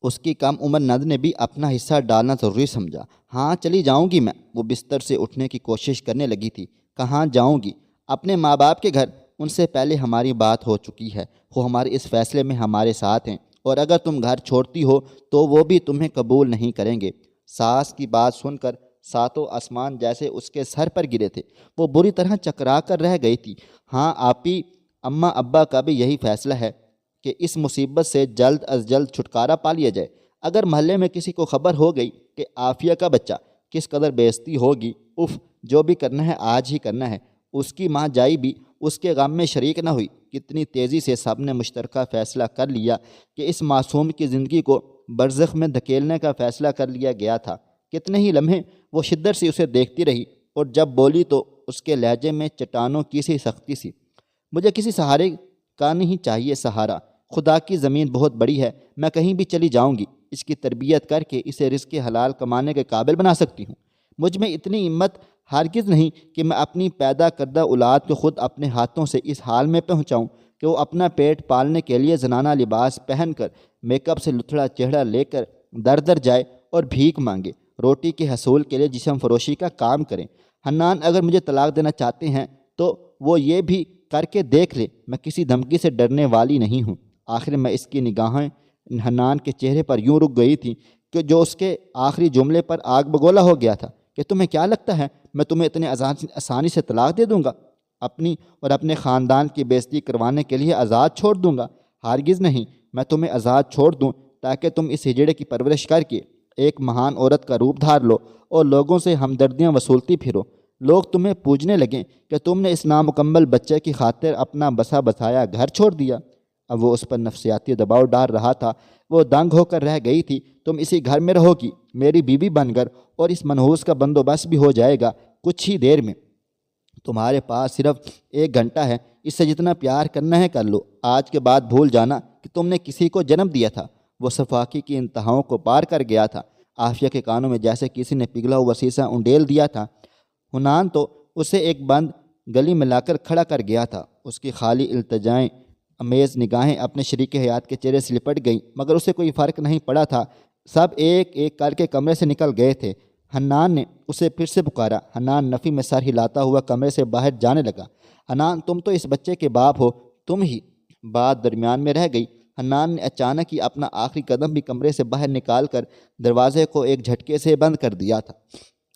اس کی کم عمر نند نے بھی اپنا حصہ ڈالنا ضروری سمجھا۔ ہاں چلی جاؤں گی میں، وہ بستر سے اٹھنے کی کوشش کرنے لگی تھی۔ کہاں جاؤں گی؟ اپنے ماں باپ کے گھر، ان سے پہلے ہماری بات ہو چکی ہے، وہ ہمارے اس فیصلے میں ہمارے ساتھ ہیں، اور اگر تم گھر چھوڑتی ہو تو وہ بھی تمہیں قبول نہیں کریں گے۔ ساس کی بات سن کر ساتوں آسمان جیسے اس کے سر پر گرے تھے، وہ بری طرح چکرا کر رہ گئی تھی۔ ہاں آپی، اماں ابا کا بھی یہی فیصلہ ہے کہ اس مصیبت سے جلد از جلد چھٹکارا پا لیا جائے۔ اگر محلے میں کسی کو خبر ہو گئی کہ عافیہ کا بچہ، کس قدر بے عزتی ہوگی۔ اف، جو بھی کرنا ہے آج ہی کرنا ہے۔ اس کی ماں جائی بھی اس کے غم میں شریک نہ ہوئی۔ کتنی تیزی سے سب نے مشترکہ فیصلہ کر لیا کہ اس معصوم کی زندگی کو برزخ میں دھکیلنے کا فیصلہ کر لیا گیا تھا۔ کتنے ہی لمحے وہ شدت سے اسے دیکھتی رہی، اور جب بولی تو اس کے لہجے میں چٹانوں کی سی سختی سی۔ مجھے کسی سہارے کا نہیں چاہیے سہارا، خدا کی زمین بہت بڑی ہے، میں کہیں بھی چلی جاؤں گی، اس کی تربیت کر کے اسے رزق حلال کمانے کے قابل بنا سکتی ہوں۔ مجھ میں اتنی ہمت ہرگز نہیں کہ میں اپنی پیدا کردہ اولاد کو خود اپنے ہاتھوں سے اس حال میں پہنچاؤں کہ وہ اپنا پیٹ پالنے کے لیے زنانہ لباس پہن کر، میک اپ سے لتھڑا چہرہ لے کر در در جائے اور بھیک مانگے، روٹی کے حصول کے لیے جسم فروشی کا کام کریں۔ حنان اگر مجھے طلاق دینا چاہتے ہیں تو وہ یہ بھی کر کے دیکھ لے، میں کسی دھمکی سے ڈرنے والی نہیں ہوں۔ آخر میں اس کی نگاہیں حنان کے چہرے پر یوں رک گئی تھی کہ جو اس کے آخری جملے پر آگ بگولا ہو گیا تھا کہ تمہیں کیا لگتا ہے میں تمہیں اتنے آسانی سے طلاق دے دوں گا؟ اپنی اور اپنے خاندان کی بے عزتی کروانے کے لیے آزاد چھوڑ دوں گا؟ ہرگز نہیں، میں تمہیں آزاد چھوڑ دوں تاکہ تم اس ہجڑے کی پرورش کر کے ایک مہان عورت کا روپ دھار لو اور لوگوں سے ہمدردیاں وصولتی پھرو، لوگ تمہیں پوجنے لگیں کہ تم نے اس نامکمل بچے کی خاطر اپنا بسا بسایا گھر چھوڑ دیا۔ اب وہ اس پر نفسیاتی دباؤ ڈال رہا تھا، وہ دنگ ہو کر رہ گئی تھی۔ تم اسی گھر میں رہو گی میری بیوی بن کر، اور اس منحوس کا بندوبست بھی ہو جائے گا کچھ ہی دیر میں۔ تمہارے پاس صرف 1 گھنٹہ ہے، اس سے جتنا پیار کرنا ہے کر لو۔ آج کے بعد بھول جانا کہ تم نے کسی کو جنم دیا تھا۔ وہ سفاکی کی انتہاؤں کو پار کر گیا تھا۔ عافیہ کے کانوں میں جیسے کسی نے پگھلا ہوا سیسہ انڈیل دیا تھا۔ حنان تو اسے ایک بند گلی میں لا کر کھڑا کر گیا تھا۔ اس کی خالی التجائیں امیز نگاہیں اپنے شریک حیات کے چہرے سے لپٹ گئیں، مگر اسے کوئی فرق نہیں پڑا تھا۔ سب ایک ایک کر کے کمرے سے نکل گئے تھے۔ حنان نے اسے پھر سے پکارا۔ حنان نفی میں سر ہلاتا ہوا کمرے سے باہر جانے لگا۔ حنان، تم تو اس بچے کے باپ ہو، تم ہی۔ بات درمیان میں رہ گئی۔ حنان نے اچانک ہی اپنا آخری قدم بھی کمرے سے باہر نکال کر دروازے کو ایک جھٹکے سے بند کر دیا تھا۔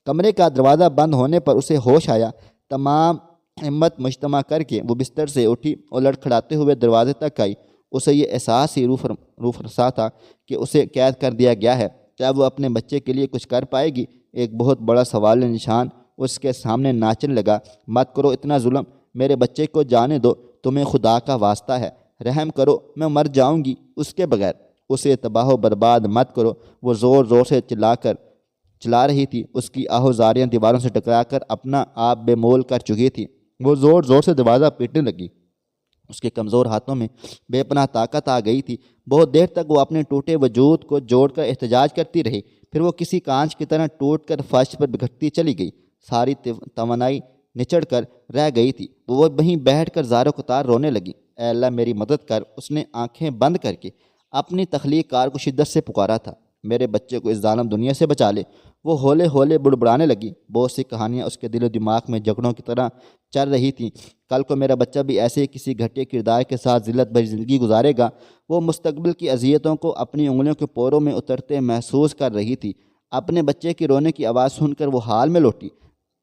کمرے کا دروازہ بند ہونے پر اسے ہوش آیا۔ تمام ہمت مجتمع کر کے وہ بستر سے اٹھی اور لڑکھڑاتے ہوئے دروازے تک آئی۔ اسے یہ احساس ہی روح رسا تھا کہ اسے قید کر دیا گیا ہے۔ کیا وہ اپنے بچے کے لیے کچھ کر پائے گی؟ ایک بہت بڑا سوال نشان اس کے سامنے ناچنے لگا۔ مت کرو اتنا ظلم، میرے بچے کو جانے دو، تمہیں خدا کا واسطہ ہے، رحم کرو، میں مر جاؤں گی اس کے بغیر۔ اسے تباہ و برباد مت کرو۔ وہ زور زور سے چلا رہی تھی۔ اس کی آہوزاریاں دیواروں سے ٹکرا کر اپنا آپ بے مول کر چکی تھی۔ وہ زور زور سے دروازہ پیٹنے لگی۔ اس کے کمزور ہاتھوں میں بے پناہ طاقت آ گئی تھی۔ بہت دیر تک وہ اپنے ٹوٹے وجود کو جوڑ کر احتجاج کرتی رہی، پھر وہ کسی کانچ کی طرح ٹوٹ کر فرش پر بکھرتی چلی گئی۔ ساری توانائی نچڑ کر رہ گئی تھی۔ وہ وہیں بیٹھ کر زار و قطار رونے لگی۔ اے اللہ میری مدد کر، اس نے آنکھیں بند کر کے اپنی تخلیق کار کو شدت سے پکارا تھا۔ میرے بچے کو اس ظالم دنیا سے بچا لے، وہ ہولے ہولے بڑبڑانے لگی۔ بہت سی کہانیاں اس کے دل و دماغ میں جھگڑوں کی طرح چل رہی تھیں۔ کل کو میرا بچہ بھی ایسے کسی گھٹیا کردار کے ساتھ ذلت بھری زندگی گزارے گا۔ وہ مستقبل کی اذیتوں کو اپنی انگلیوں کے پوروں میں اترتے محسوس کر رہی تھی۔ اپنے بچے کی رونے کی آواز سن کر وہ حال میں لوٹی۔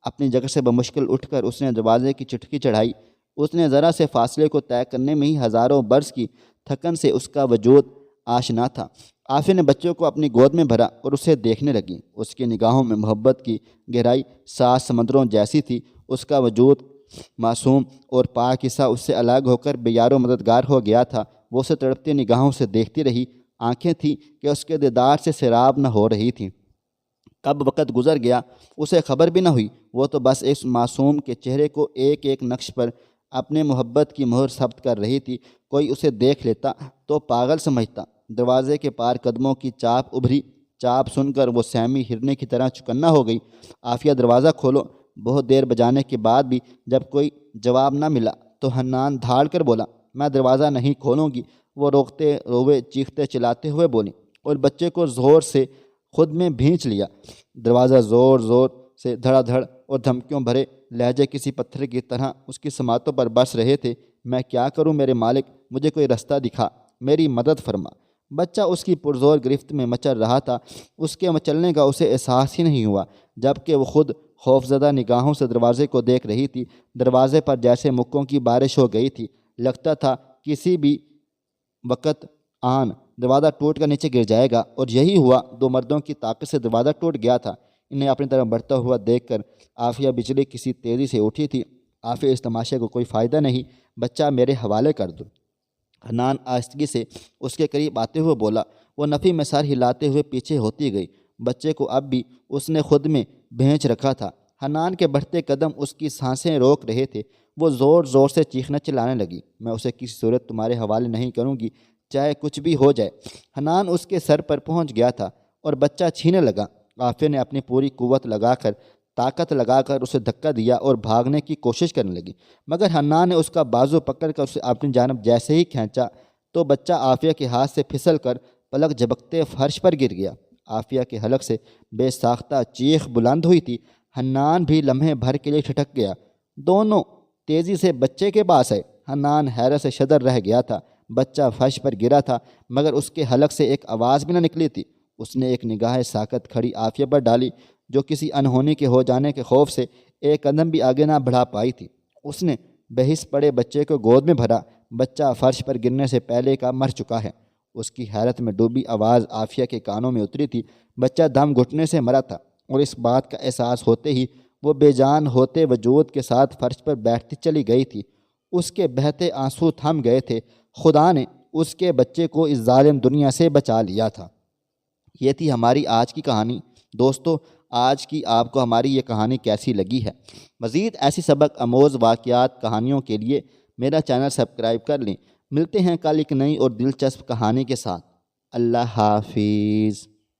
اپنی جگہ سے بمشکل اٹھ کر اس نے دروازے کی چٹکی چڑھائی۔ اس نے ذرا سے فاصلے کو طے کرنے میں ہی ہزاروں برس کی تھکن سے اس کا وجود آشنا تھا۔ عافیہ نے بچوں کو اپنی گود میں بھرا اور اسے دیکھنے لگی۔ اس کی نگاہوں میں محبت کی گہرائی 7 سمندروں جیسی تھی۔ اس کا وجود معصوم اور پاک حصہ اس سے الگ ہو کر بے یار و مددگار ہو گیا تھا۔ وہ اسے تڑپتی نگاہوں سے دیکھتی رہی۔ آنکھیں تھیں کہ اس کے دیدار سے سیراب نہ ہو رہی تھیں۔ کب وقت گزر گیا اسے خبر بھی نہ ہوئی۔ وہ تو بس اس معصوم کے چہرے کو ایک ایک نقش پر اپنے محبت کی مہر ثبت کر رہی تھی۔ کوئی اسے دیکھ لیتا تو پاگل سمجھتا۔ دروازے کے پار قدموں کی چاپ ابھری۔ چاپ سن کر وہ سہمی ہرنے کی طرح چکنا ہو گئی۔ عافیہ دروازہ کھولو۔ بہت دیر بجانے کے بعد بھی جب کوئی جواب نہ ملا تو حنان دھاڑ کر بولا، میں دروازہ نہیں کھولوں گی۔ وہ روکتے روئے چیختے چلاتے ہوئے بولی، اور بچے کو زور سے خود میں بھینچ لیا۔ دروازہ زور زور سے دھڑا دھڑ اور دھمکیوں بھرے لہجے کسی پتھر کی طرح اس کی سماعتوں پر برس رہے تھے۔ میں کیا کروں میرے مالک، مجھے کوئی رستہ دکھا، میری مدد فرما۔ بچہ اس کی پرزور گرفت میں مچل رہا تھا۔ اس کے مچلنے کا اسے احساس ہی نہیں ہوا، جبکہ وہ خود خوفزدہ نگاہوں سے دروازے کو دیکھ رہی تھی۔ دروازے پر جیسے مکوں کی بارش ہو گئی تھی، لگتا تھا کسی بھی وقت آن دروازہ ٹوٹ کر نیچے گر جائے گا، اور یہی ہوا۔ دو مردوں کی طاقت سے دروازہ ٹوٹ گیا تھا۔ انہیں اپنی طرف بڑھتا ہوا دیکھ کر عافیہ بجلی کسی تیزی سے اٹھی تھی۔ عافیہ، اس تماشے کو کوئی فائدہ نہیں، بچہ میرے حوالے کر دو۔ حنان آہستگی سے اس کے قریب آتے ہوئے بولا۔ وہ نفی میں سر ہلاتے ہوئے پیچھے ہوتی گئی۔ بچے کو اب بھی اس نے خود میں بھینچ رکھا تھا۔ حنان کے بڑھتے قدم اس کی سانسیں روک رہے تھے۔ وہ زور زور سے چیخنا چلانے لگی۔ میں اسے کسی صورت تمہارے حوالے نہیں کروں گی، چاہے کچھ بھی ہو جائے۔ حنان اس کے سر پر پہنچ گیا تھا اور بچہ چھینے لگا۔ عافیہ نے اپنی پوری طاقت لگا کر اسے دھکا دیا اور بھاگنے کی کوشش کرنے لگی، مگر حنان نے اس کا بازو پکڑ کر اسے اپنی جانب جیسے ہی کھینچا تو بچہ عافیہ کے ہاتھ سے پھسل کر پلک جھپکتے فرش پر گر گیا۔ عافیہ کے حلق سے بے ساختہ چیخ بلند ہوئی تھی۔ حنان بھی لمحے بھر کے لیے ٹھٹک گیا۔ دونوں تیزی سے بچے کے پاس آئے۔ حنان حیرت سے شدر رہ گیا تھا۔ بچہ فرش پر گرا تھا، مگر اس کے حلق سے ایک آواز بھی نہ نکلی تھی۔ اس نے ایک نگاہ ساکت کھڑی عافیہ پر ڈالی، جو کسی انہونی کے ہو جانے کے خوف سے ایک قدم بھی آگے نہ بڑھا پائی تھی۔ اس نے بے حس پڑے بچے کو گود میں بھرا۔ بچہ فرش پر گرنے سے پہلے کا مر چکا ہے۔ اس کی حیرت میں ڈوبی آواز عافیہ کے کانوں میں اتری تھی۔ بچہ دم گھٹنے سے مرا تھا، اور اس بات کا احساس ہوتے ہی وہ بے جان ہوتے وجود کے ساتھ فرش پر بیٹھتی چلی گئی تھی۔ اس کے بہتے آنسو تھم گئے تھے۔ خدا نے اس کے بچے کو اس ظالم دنیا سے بچا لیا تھا۔ یہ تھی ہماری آج کی کہانی۔ دوستو، آج کی آپ کو ہماری یہ کہانی کیسی لگی ہے؟ مزید ایسی سبق آموز واقعات کہانیوں کے لیے میرا چینل سبسکرائب کر لیں۔ ملتے ہیں کل ایک نئی اور دلچسپ کہانی کے ساتھ۔ اللہ حافظ۔